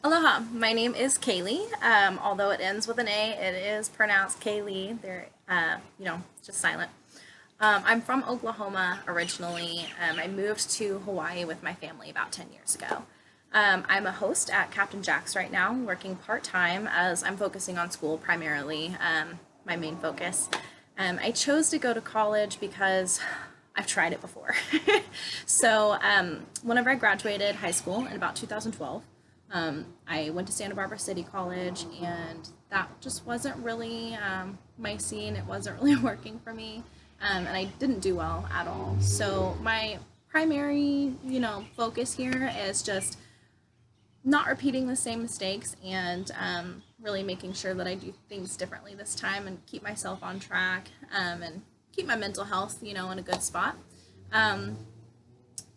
Aloha, my name is Kaylee. Although it ends with an A, it is pronounced Kaylee. It's just silent. I'm from Oklahoma originally. I moved to Hawaii with my family about 10 years ago. I'm a host at Captain Jack's right now, working part time as I'm focusing on school primarily, my main focus. I chose to go to college because I've tried it before. Whenever I graduated high school in about 2012, I went to Santa Barbara City College, and that just wasn't really my scene. It wasn't really working for me, and I didn't do well at all. So my primary, focus here is just not repeating the same mistakes and really making sure that I do things differently this time and keep myself on track and keep my mental health, in a good spot. Um,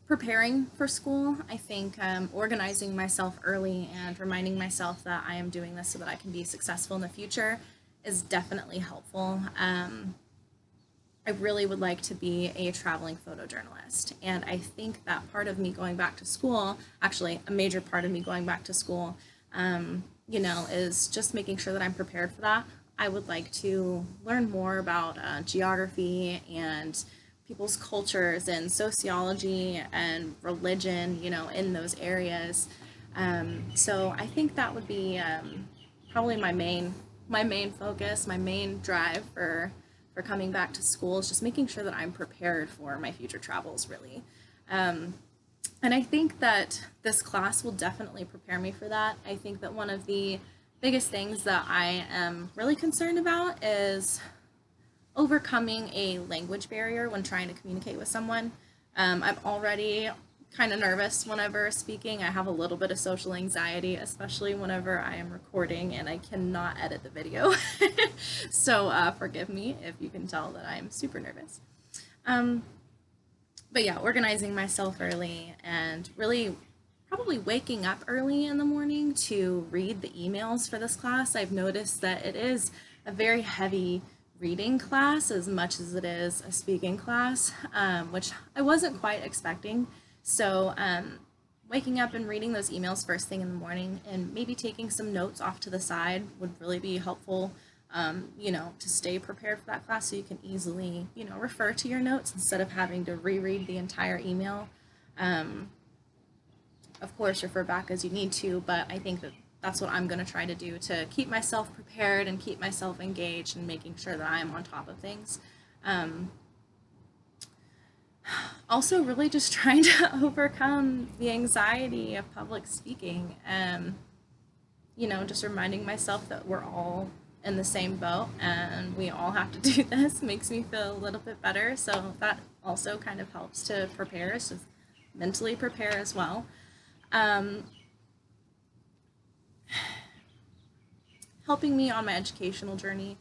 Preparing for school, I think organizing myself early and reminding myself that I am doing this so that I can be successful in the future is definitely helpful. I really would like to be a traveling photojournalist. And I think that part of me going back to school, actually, a major part of me going back to school, is just making sure that I'm prepared for that. I would like to learn more about geography and people's cultures and sociology and religion, in those areas. So I think that would be probably my main focus, my main drive for coming back to school is just making sure that I'm prepared for my future travels, really. And I think that this class will definitely prepare me for that. I think that one of the biggest things that I am really concerned about is overcoming a language barrier when trying to communicate with someone. I'm already kind of nervous whenever speaking. I have a little bit of social anxiety, especially whenever I am recording and I cannot edit the video. So forgive me if you can tell that I'm super nervous. Um, but yeah, organizing myself early and really probably waking up early in the morning to read the emails for this class. I've noticed that it is a very heavy reading class as much as it is a speaking class, which I wasn't quite expecting. So waking up and reading those emails first thing in the morning and maybe taking some notes off to the side would really be helpful, to stay prepared for that class so you can easily, refer to your notes instead of having to reread the entire email. Um, of course, refer back as you need to, but I think that that's what I'm going to try to do to keep myself prepared and keep myself engaged and making sure that I'm on top of things. Um, Also, really just trying to overcome the anxiety of public speaking. Just reminding myself that we're all in the same boat and we all have to do this makes me feel a little bit better. So that also kind of helps to prepare, to mentally prepare as well. Um, Helping me on my educational journey,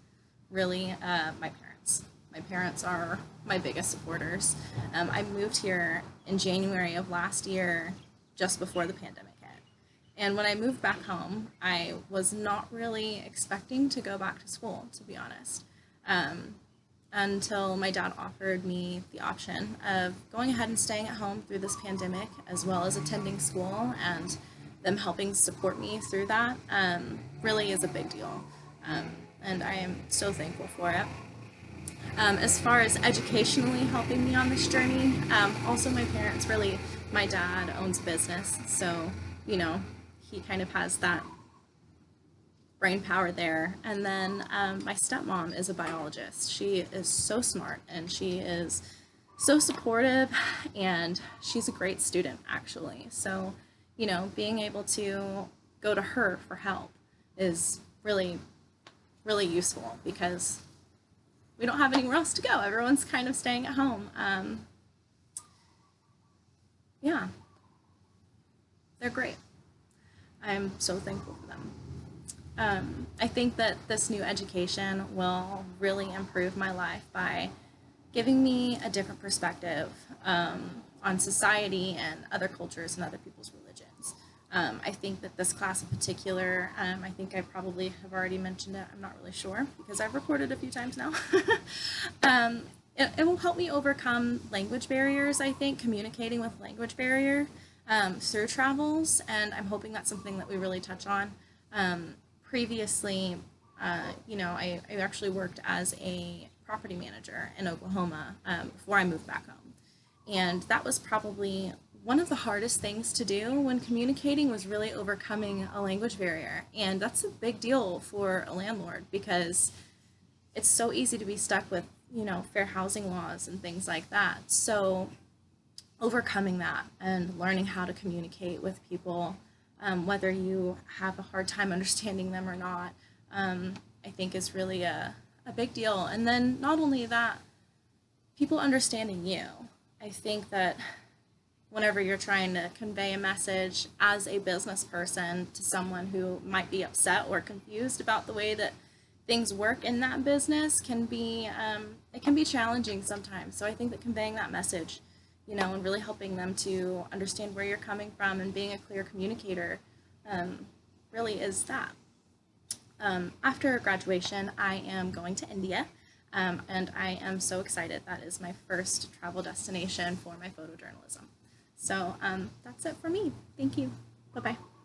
really, my parents. My parents are my biggest supporters. I moved here in January of last year, just before the pandemic hit. And when I moved back home, I was not really expecting to go back to school, to be honest, um, until my dad offered me the option of going ahead and staying at home through this pandemic, as well as attending school, and them helping support me through that really is a big deal. Um, and I am so thankful for it. As far as educationally helping me on this journey, also my parents really, my dad owns a business, so, he kind of has that brain power there. And then my stepmom is a biologist. She is so smart and she is so supportive and she's a great student, actually. So, being able to go to her for help is really, really useful because we don't have anywhere else to go. Everyone's kind of staying at home. Yeah, they're great. I'm so thankful for them. I think that this new education will really improve my life by giving me a different perspective on society and other cultures and other people's religions. I think that this class in particular, I think I probably have already mentioned it, I'm not really sure because I've recorded a few times now. um, it will help me overcome language barriers, I think, communicating with language barrier. through travels, and I'm hoping that's something that we really touch on. Previously, I actually worked as a property manager in Oklahoma before I moved back home. And that was probably one of the hardest things to do when communicating was really overcoming a language barrier. And that's a big deal for a landlord because it's so easy to be stuck with, fair housing laws and things like that. So overcoming that and learning how to communicate with people, whether you have a hard time understanding them or not, I think is really a big deal. And then not only that, people understanding you. I think that whenever you're trying to convey a message as a business person to someone who might be upset or confused about the way that things work in that business can be it can be challenging sometimes. So I think that conveying that message, and really helping them to understand where you're coming from and being a clear communicator really is that. After graduation, I am going to India, and I am so excited. That is my first travel destination for my photojournalism. So that's it for me. Thank you. Bye bye.